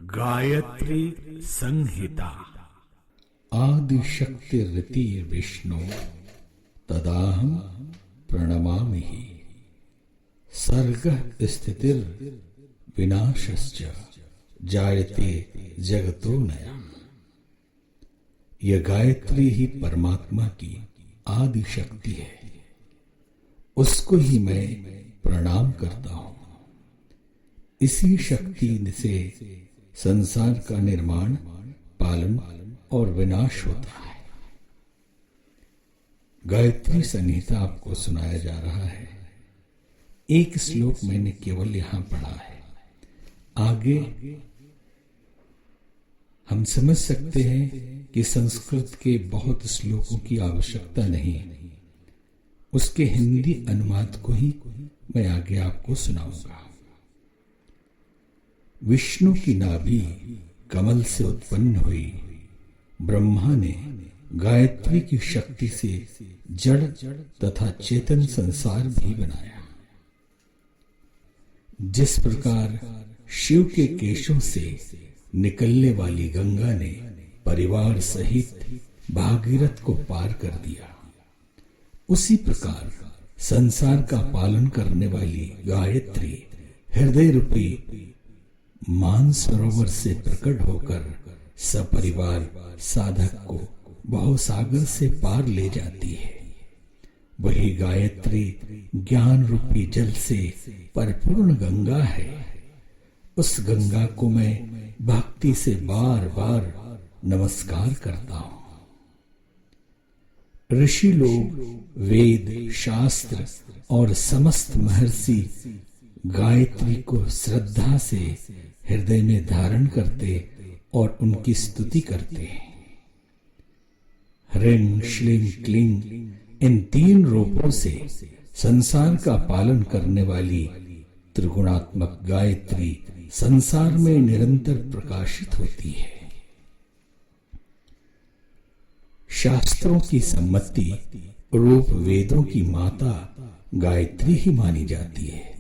गायत्री संहिता। आदिशक्तिरिति विष्णु तदाहं प्रणमामि। सर्गः स्थितिर्विनाशश्च जायते जगतो नया। यह गायत्री ही परमात्मा की आदि शक्ति है, उसको ही मैं प्रणाम करता हूं। इसी शक्ति से संसार का निर्माण, पालन और विनाश होता है। गायत्री संहिता आपको सुनाया जा रहा है। एक श्लोक मैंने केवल यहां पढ़ा है। आगे हम समझ सकते हैं कि संस्कृत के बहुत श्लोकों की आवश्यकता नहीं, उसके हिंदी अनुवाद को ही मैं आगे आपको सुनाऊंगा। विष्णु की नाभि कमल से उत्पन्न हुई। ब्रह्मा ने गायत्री की शक्ति से जड़ तथा चेतन संसार भी बनाया। जिस प्रकार शिव के केशों से निकलने वाली गंगा ने परिवार सहित भागीरथ को पार कर दिया, उसी प्रकार संसार का पालन करने वाली गायत्री हृदय रूपी मानसरोवर से प्रकट होकर सपरिवार साधक को भवसागर से पार ले जाती है। वही गायत्री ज्ञान रूपी जल से परिपूर्ण गंगा है। उस गंगा को मैं भक्ति से बार बार नमस्कार करता हूं। ऋषि लोग, वेद, शास्त्र और समस्त महर्षि गायत्री को श्रद्धा से हृदय में धारण करते और उनकी स्तुति करते हैं। ह्रीं श्लीं क्लीं इन तीन रूपों से संसार का पालन करने वाली त्रिगुणात्मक गायत्री संसार में निरंतर प्रकाशित होती है। शास्त्रों की सम्मति रूप वेदों की माता गायत्री ही मानी जाती है।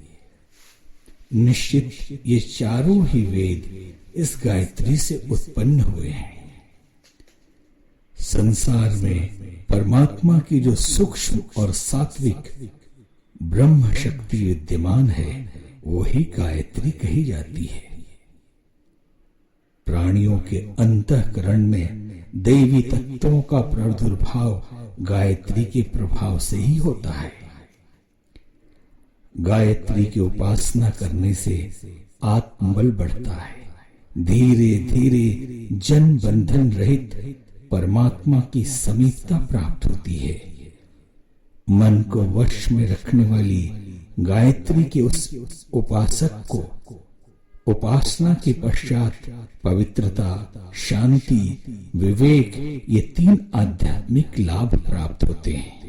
निश्चित ये चारों ही वेद इस गायत्री से उत्पन्न हुए हैं। संसार में परमात्मा की जो सूक्ष्म और सात्विक ब्रह्म शक्ति विद्यमान है, वही गायत्री कही जाती है। प्राणियों के अंतःकरण में दैवी तत्वों का प्रादुर्भाव गायत्री के प्रभाव से ही होता है। गायत्री की उपासना करने से आत्मबल बढ़ता है। धीरे धीरे जन बंधन रहित परमात्मा की समीपता प्राप्त होती है। मन को वश में रखने वाली गायत्री के उस उपासक को उपासना के पश्चात पवित्रता, शांति, विवेक ये तीन आध्यात्मिक लाभ प्राप्त होते हैं।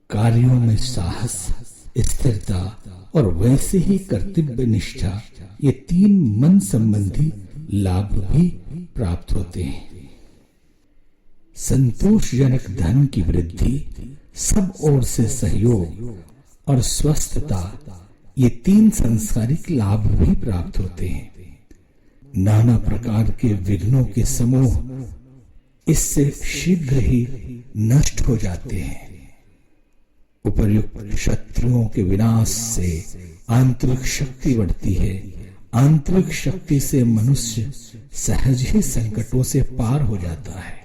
कार्यों में साहस, स्थिरता और वैसे ही कर्तव्य निष्ठा ये तीन मन संबंधी लाभ भी प्राप्त होते हैं। संतोषजनक धन की वृद्धि, सब ओर से सहयोग और स्वस्थता ये तीन सांसारिक लाभ भी प्राप्त होते हैं। नाना प्रकार के विघ्नों के समूह इससे शीघ्र ही नष्ट हो जाते हैं। उपर्युक्त शत्रुओं के विनाश से आंतरिक शक्ति बढ़ती है। आंतरिक शक्ति से मनुष्य सहज ही संकटों से पार हो जाता है।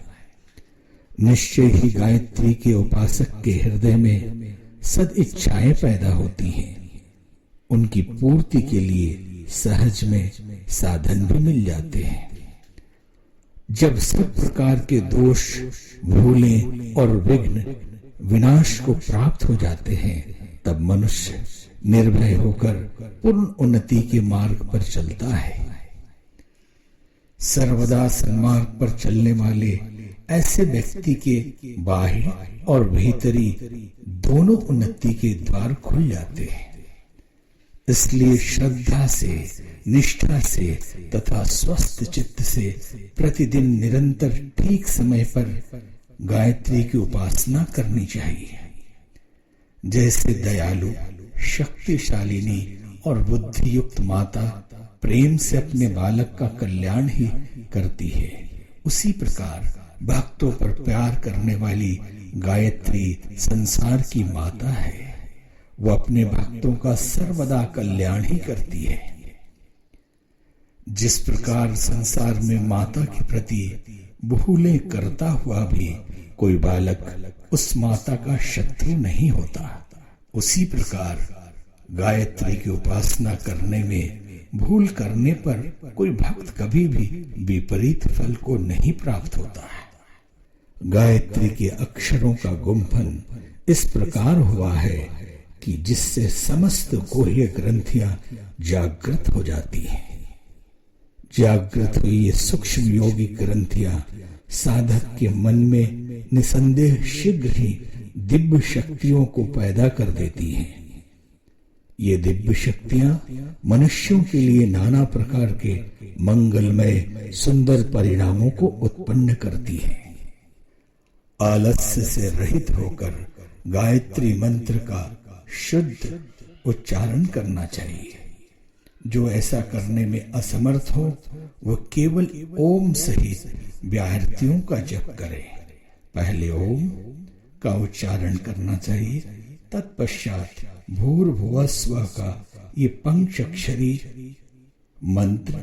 निश्चय ही गायत्री के उपासक के हृदय में सद इच्छाएं पैदा होती हैं। उनकी पूर्ति के लिए सहज में साधन भी मिल जाते हैं। जब सब प्रकार के दोष, भूलें और विघ्न विनाश को प्राप्त हो जाते हैं, तब मनुष्य निर्भय होकर पूर्ण उन्नति के मार्ग पर चलता है। सर्वदा सन्मार्ग पर चलने वाले ऐसे व्यक्ति के बाह्य और भीतरी दोनों उन्नति के द्वार खुल जाते हैं। इसलिए श्रद्धा से, निष्ठा से तथा स्वस्थ चित्त से प्रतिदिन निरंतर ठीक समय पर गायत्री की उपासना करनी चाहिए। जैसे दयालु, शक्तिशालिनी और बुद्धि युक्त माता प्रेम से अपने बालक का कल्याण ही करती है, उसी प्रकार भक्तों पर प्यार करने वाली गायत्री संसार की माता है। वो अपने भक्तों का सर्वदा कल्याण ही करती है। जिस प्रकार संसार में माता के प्रति भूलें करता हुआ भी कोई बालक उस माता का शत्रु नहीं होता, उसी प्रकार गायत्री की उपासना करने में भूल करने पर कोई भक्त कभी भी विपरीत फल को नहीं प्राप्त होता है। गायत्री के अक्षरों का गुंफन इस प्रकार हुआ है कि जिससे समस्त गुह्य ग्रंथियां जागृत हो जाती हैं। जागृत हुई ये सूक्ष्म योगिक ग्रंथियां साधक के मन में निसंदेह शीघ्र ही दिव्य शक्तियों को पैदा कर देती हैं। ये दिव्य शक्तियां मनुष्यों के लिए नाना प्रकार के मंगलमय सुंदर परिणामों को उत्पन्न करती हैं। आलस्य से रहित होकर गायत्री मंत्र का शुद्ध उच्चारण करना चाहिए। जो ऐसा करने में असमर्थ हो वह केवल ओम सहित व्याहृतियों का जप करे। पहले ओम का उच्चारण करना चाहिए, तत्पश्चात भूर्भुवस्व का ये पंचाक्षरी मंत्र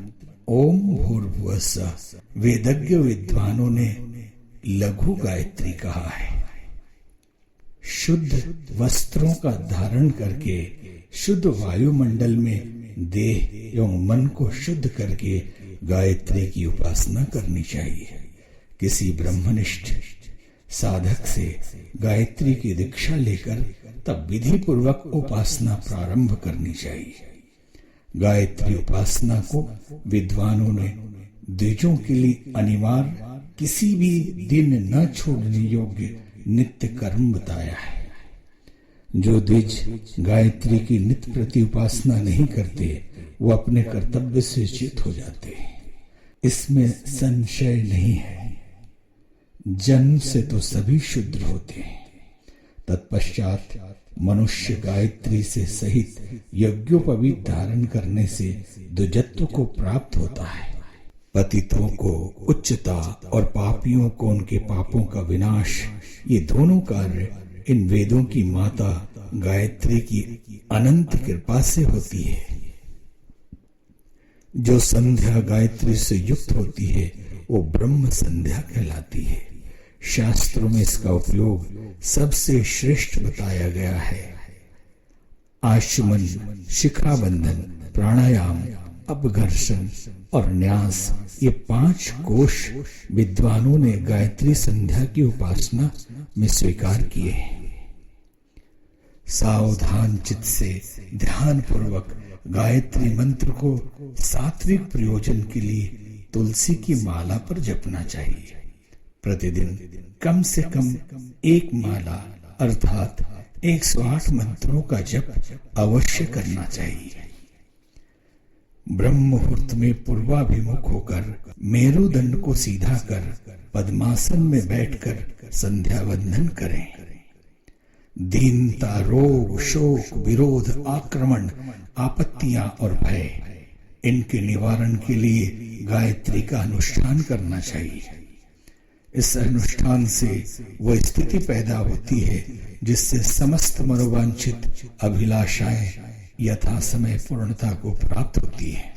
ओम भूर्भुवस्व वेदज्ञ विद्वानों ने लघु गायत्री कहा है। शुद्ध वस्त्रों का धारण करके शुद्ध वायुमंडल में देह एवं मन को शुद्ध करके गायत्री की उपासना करनी चाहिए। किसी ब्रह्मनिष्ठ साधक से गायत्री की दीक्षा लेकर तब विधि पूर्वक उपासना प्रारंभ करनी चाहिए। गायत्री उपासना को विद्वानों ने द्विजों के लिए अनिवार्य किसी भी दिन न छोड़ने योग्य नित्य कर्म बताया है। जो द्विज गायत्री की नित्य प्रति उपासना नहीं करते वो अपने कर्तव्य से च्युत हो जाते हैं, इसमें संशय नहीं है। जन्म से तो सभी शूद्र होते हैं। तत्पश्चात मनुष्य गायत्री से सहित यज्ञोपवीत धारण करने से द्विजत्व को प्राप्त होता है। पतितों को उच्चता और पापियों को उनके पापों का विनाश, ये दोनों कार्य इन वेदों की माता गायत्री की अनंत कृपा से होती है। जो संध्या गायत्री से युक्त होती है वो ब्रह्म संध्या कहलाती है। शास्त्रों में इसका उपयोग सबसे श्रेष्ठ बताया गया है। आचमन, शिखाबंधन, प्राणायाम, अपघर्षण और न्यास, ये 5 कोश विद्वानों ने गायत्री संध्या की उपासना में स्वीकार किए हैं। सावधान चित्त से ध्यान पूर्वक गायत्री मंत्र को सात्विक प्रयोजन के लिए तुलसी की माला पर जपना चाहिए। प्रतिदिन कम से कम 1 माला अर्थात 108 मंत्रों का जप अवश्य करना चाहिए। ब्रह्म मुहूर्त में पूर्वाभिमुख होकर मेरुदंड को सीधा कर पद्मासन में बैठकर संध्या वंदन करें। दीनता, रोग, शोक, विरोध, आक्रमण, आपत्तियां और भय, इनके निवारण के लिए गायत्री का अनुष्ठान करना चाहिए। इस अनुष्ठान से वह स्थिति पैदा होती है जिससे समस्त मनोवांछित अभिलाषाएं यथा समय पूर्णता को प्राप्त होती है।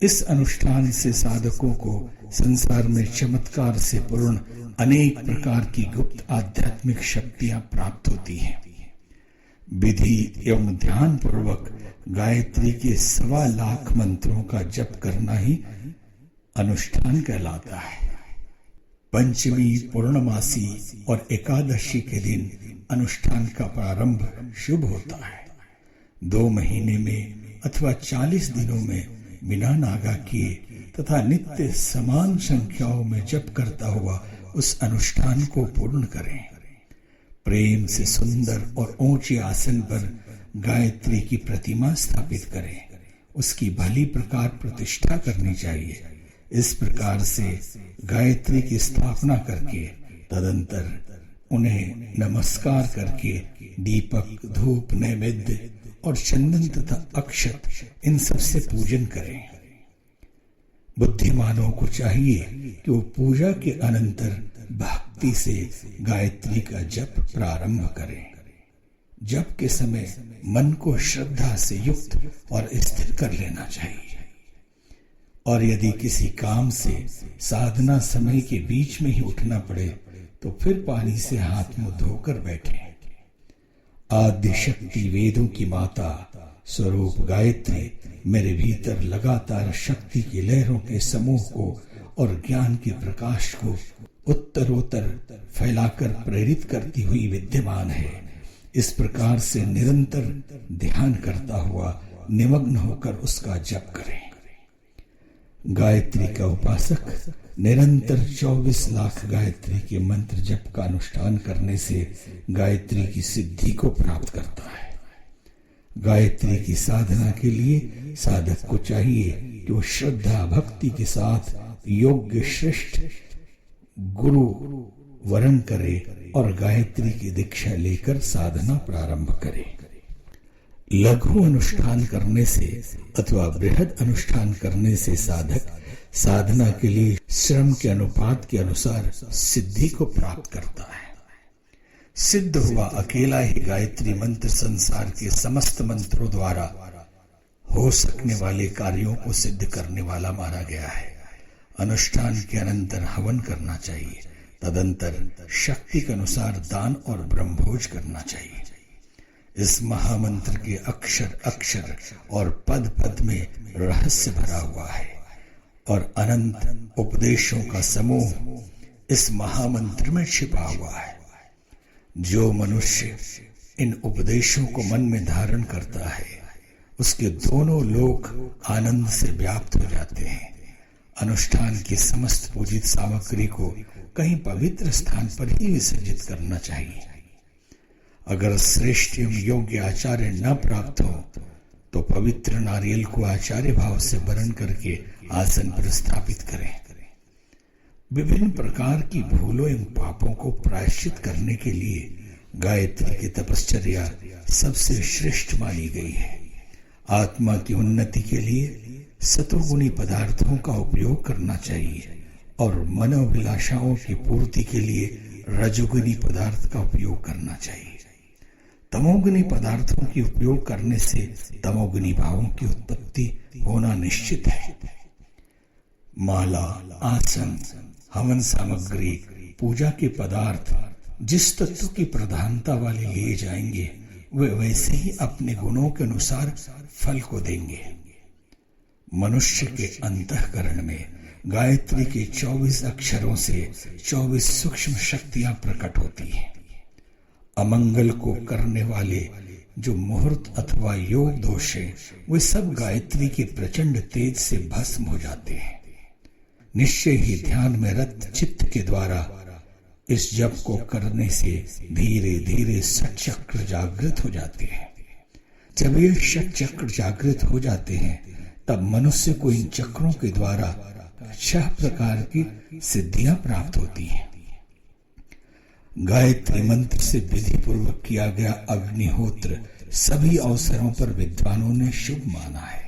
इस अनुष्ठान से साधकों को संसार में चमत्कार से पूर्ण अनेक प्रकार की गुप्त आध्यात्मिक शक्तियां प्राप्त होती हैं। विधि एवं ध्यान पूर्वक गायत्री के 1.25 लाख मंत्रों का जप करना ही अनुष्ठान कहलाता है। पंचमी, पूर्णमासी और एकादशी के दिन अनुष्ठान का प्रारंभ शुभ होता है। 2 महीने में अथवा 40 दिनों में बिना नागा किए तथा नित्य समान संख्याओं में जप करता हुआ उस अनुष्ठान को पूर्ण करें। प्रेम से सुंदर और ऊंचे आसन पर गायत्री की प्रतिमा स्थापित करें। उसकी भली प्रकार प्रतिष्ठा करनी चाहिए। इस प्रकार से गायत्री की स्थापना करके तदंतर उन्हें नमस्कार करके दीपक, धूप, नैवेद्य और चंदन तथा अक्षत इन सब से पूजन करें। बुद्धिमानों को चाहिए कि वो पूजा के अनंतर भक्ति से गायत्री का जप प्रारंभ करें। जप के समय मन को श्रद्धा से युक्त और स्थिर कर लेना चाहिए। और यदि किसी काम से साधना समय के बीच में ही उठना पड़े तो फिर पानी से हाथ मुंह धोकर बैठें। आद्य शक्ति वेदों की माता स्वरूप गायत्री मेरे भीतर लगातार शक्ति की लहरों के समूह को और ज्ञान के प्रकाश को उत्तरोत्तर फैलाकर प्रेरित करती हुई विद्यमान है। इस प्रकार से निरंतर ध्यान करता हुआ निमग्न होकर उसका जप करें। गायत्री का उपासक निरंतर 24 लाख गायत्री के मंत्र जप का अनुष्ठान करने से गायत्री की सिद्धि को प्राप्त करता है। गायत्री की साधना के लिए साधक को चाहिए कि वो श्रद्धा भक्ति के साथ योग्य श्रेष्ठ गुरु वरण करे और गायत्री की दीक्षा लेकर साधना प्रारंभ करे। लघु अनुष्ठान करने से अथवा बृहद अनुष्ठान करने से साधक साधना के लिए श्रम के अनुपात के अनुसार सिद्धि को प्राप्त करता है। सिद्ध हुआ अकेला ही गायत्री मंत्र संसार के समस्त मंत्रों द्वारा हो सकने वाले कार्यों को सिद्ध करने वाला माना गया है। अनुष्ठान के अनंतर हवन करना चाहिए, तदंतर शक्ति के अनुसार दान और ब्रह्मभोज करना चाहिए। इस महामंत्र के अक्षर अक्षर और पद पद में रहस्य भरा हुआ है और अनंत उपदेशों का समूह इस महामंत्र में छिपा हुआ है। जो मनुष्य इन उपदेशों को मन में धारण करता है उसके दोनों लोक आनंद से व्याप्त हो जाते हैं। अनुष्ठान की समस्त पूजित सामग्री को कहीं पवित्र स्थान पर ही विसर्जित करना चाहिए। अगर श्रेष्ठ एवं योग्य आचार्य न प्राप्त हो तो पवित्र नारियल को आचार्य भाव से वरण करके आसन पर स्थापित करें। विभिन्न प्रकार की भूलों एवं पापों को प्रायश्चित करने के लिए गायत्री की तपश्चर्या सबसे श्रेष्ठ मानी गई है। आत्मा की उन्नति के लिए सतोगुणी पदार्थों का उपयोग करना चाहिए और मनोभिलाषाओं की पूर्ति के लिए रजोगुणी पदार्थ का उपयोग करना चाहिए। तमोगुणी पदार्थों की उपयोग करने से तमोगुणी भावों की उत्पत्ति होना निश्चित है। माला, आसन, हवन सामग्री, पूजा के पदार्थ जिस तत्व की प्रधानता वाले लिए जाएंगे वे वैसे ही अपने गुणों के अनुसार फल को देंगे। मनुष्य के अंतःकरण में गायत्री के 24 अक्षरों से 24 सूक्ष्म शक्तियां प्रकट होती हैं। अमंगल को करने वाले जो मुहूर्त अथवा योग दोष है वे सब गायत्री के प्रचंड तेज से भस्म हो जाते हैं। निश्चय ही ध्यान में रत चित्त के द्वारा इस जप को करने से धीरे धीरे षटचक्र जागृत हो जाते हैं। जब ये षटचक्र जागृत हो जाते हैं तब मनुष्य को इन चक्रों के द्वारा 6 प्रकार की सिद्धियां प्राप्त होती हैं। गायत्री मंत्र से विधि पूर्वक किया गया अग्निहोत्र सभी अवसरों पर विद्वानों ने शुभ माना है।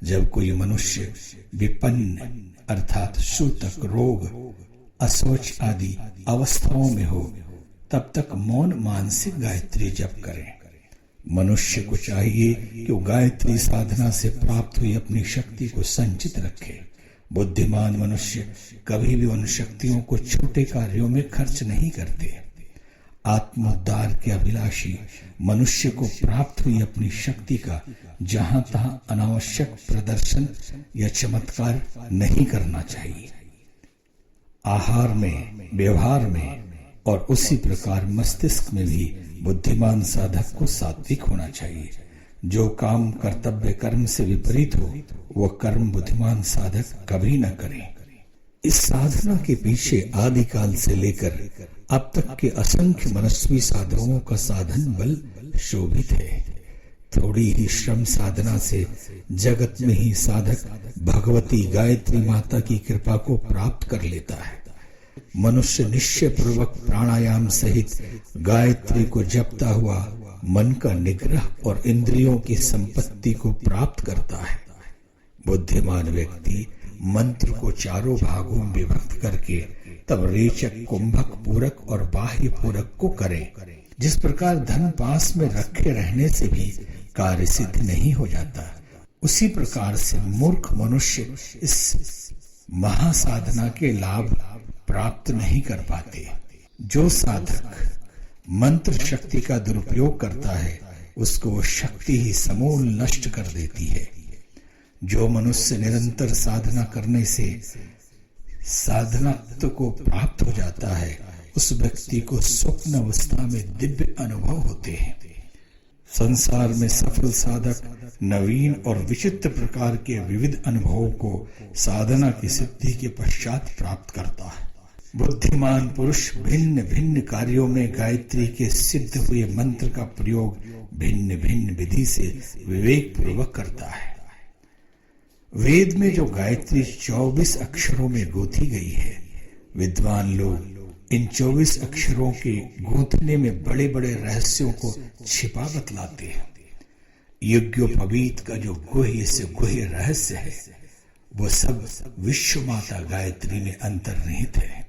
जब कोई मनुष्य विपन्न अर्थात सूतक, रोग, अशौच आदि अवस्थाओं में हो तब तक मौन मानसिक गायत्री जप करें। मनुष्य को चाहिए कि वो गायत्री साधना से प्राप्त हुई अपनी शक्ति को संचित रखे। बुद्धिमान मनुष्य कभी भी उन शक्तियों को छोटे कार्यों में खर्च नहीं करते। आत्मोद्धार के अभिलाषी मनुष्य को प्राप्त हुई अपनी शक्ति का जहां तहां अनावश्यक प्रदर्शन या चमत्कार नहीं करना चाहिए। आहार में, व्यवहार में और उसी प्रकार मस्तिष्क में भी बुद्धिमान साधक को सात्विक होना चाहिए। जो काम कर्तव्य कर्म से विपरीत हो वह कर्म बुद्धिमान साधक कभी न करे। इस साधना के पीछे आदिकाल से लेकर अब तक के असंख्य मनस्वी साधकों का साधन बल शोभित है। थोड़ी ही श्रम साधना से जगत में ही साधक भगवती गायत्री माता की कृपा को प्राप्त कर लेता है। मनुष्य निश्चय पूर्वक प्राणायाम सहित गायत्री को जपता हुआ मन का निग्रह और इंद्रियों की संपत्ति को प्राप्त करता है। बुद्धिमान व्यक्ति मंत्र को चारों भागों में विभक्त करके तब रेचक, कुंभक, पूरक और बाह्य पूरक को करें। जिस प्रकार धन पास में रखे रहने से भी कार्य सिद्ध नहीं हो जाता, उसी प्रकार से मूर्ख मनुष्य इस महासाधना के लाभ प्राप्त नहीं कर पाते। जो साधक मंत्र शक्ति का दुरुपयोग करता है, उसको वो शक्ति ही समूल नष्ट कर देती है। जो मनुष्य निरंतर साधना करने से साधनात्व को प्राप्त हो जाता है, उस व्यक्ति को स्वप्न अवस्था में दिव्य अनुभव होते हैं। संसार में सफल साधक नवीन और विचित्र प्रकार के विविध अनुभवों को साधना की सिद्धि के पश्चात प्राप्त करता है। बुद्धिमान पुरुष भिन्न भिन्न कार्यों में गायत्री के सिद्ध हुए मंत्र का प्रयोग भिन्न भिन्न विधि से विवेक पूर्वक करता है। वेद में जो गायत्री 24 अक्षरों में गूंथी गई है, विद्वान लोग इन 24 अक्षरों के गूंथने में बड़े बड़े रहस्यों को छिपा बतलाते हैं। यज्ञोपवीत का जो गुह्य से गुह्य रहस्य है, वो सब विश्व माता गायत्री में अंतर्निहित है।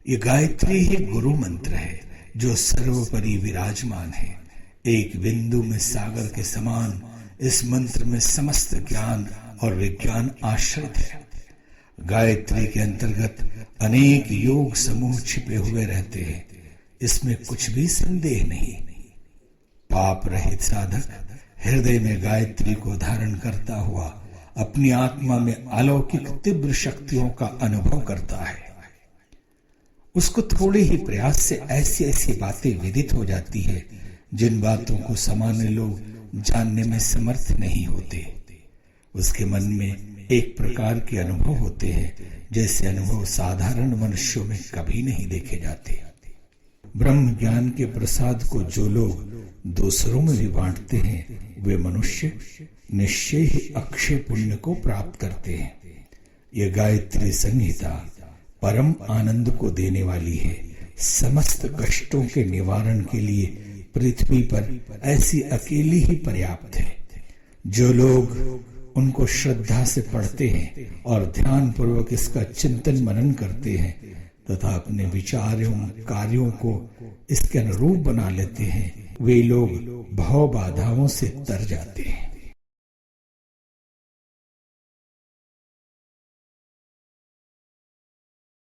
ये गायत्री ही गुरु मंत्र है, जो सर्वोपरि विराजमान है। एक बिंदु में सागर के समान इस मंत्र में समस्त ज्ञान और विज्ञान आश्रित है। गायत्री के अंतर्गत अनेक योग समूह छिपे हुए रहते हैं, इसमें कुछ भी संदेह नहीं। पाप रहित साधक हृदय में गायत्री को धारण करता हुआ अपनी आत्मा में अलौकिक तीव्र शक्तियों का अनुभव करता है। उसको थोड़े ही प्रयास से ऐसी ऐसी बातें विदित हो जाती है, जिन बातों को सामान्य लोग जानने में समर्थ नहीं होते। उसके मन में एक प्रकार के अनुभव होते हैं, जैसे अनुभव साधारण मनुष्यों में कभी नहीं देखे जाते। ब्रह्म ज्ञान के प्रसाद को जो लोग दूसरों में भी बांटते हैं, वे मनुष्य निश्चय ही अक्षय पुण्य को प्राप्त करते हैं। यह गायत्री संहिता परम आनंद को देने वाली है। समस्त कष्टों के निवारण के लिए पृथ्वी पर ऐसी अकेली ही पर्याप्त है। जो लोग उनको श्रद्धा से पढ़ते हैं और ध्यान पूर्वक इसका चिंतन मनन करते हैं तथा अपने विचारों कार्यों को इसके अनुरूप बना लेते हैं, वे लोग भव बाधाओं से तर जाते हैं।